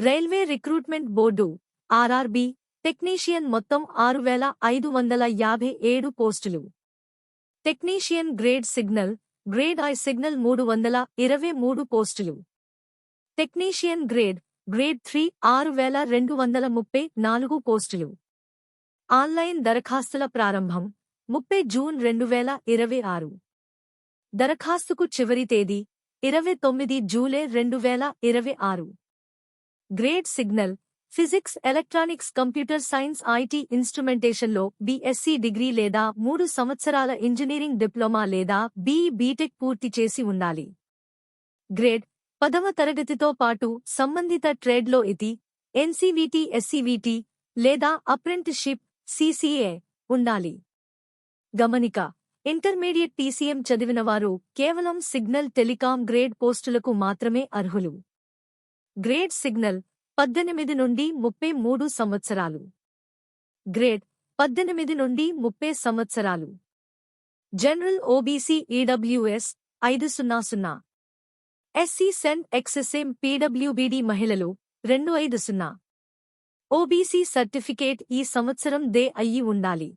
Railway recruitment board RRB technician మొత్తం 6557 పోస్టులు. Technician grade signal, grade I signal 323 పోస్టులు. Technician grade 3 6234 పోస్టులు. Online దరఖాస్తుల ప్రారంభం 30 జూన్ 2026. దరఖాస్తుకు చివరి తేదీ 29 July 2026. Grade signal physics, electronics, computer science, IT, ఇన్స్ట్రుమెంటేషన్లో బీఎస్సీ డిగ్రీ లేదా 3 సంవత్సరాల ఇంజనీరింగ్ డిప్లొమా లేదా బీటెక్ పూర్తి చేసి ఉండాలి. గ్రేడ్ 10వ తరగతితో పాటు సంబంధిత ట్రేడ్లో ITI, NCVT, SCVT లేదా అప్రెంటిస్షిప్ CCA ఉండాలి. గమనిక: ఇంటర్మీడియట్ TCM చదివినవారు కేవలం సిగ్నల్ టెలికాం గ్రేడ్ పోస్టులకు మాత్రమే అర్హులు. గ్రేడ్ సిగ్నల్ 18 నుండి 33 సంవత్సరాలు. గ్రేడ్ 18 నుండి 30 సంవత్సరాలు. General OBC EWS 500. SC సెంట్ XSM PWBD మహిళలు 250. OBC సర్టిఫికేట్ ఈ సంవత్సరం దే అయ్యి ఉండాలి.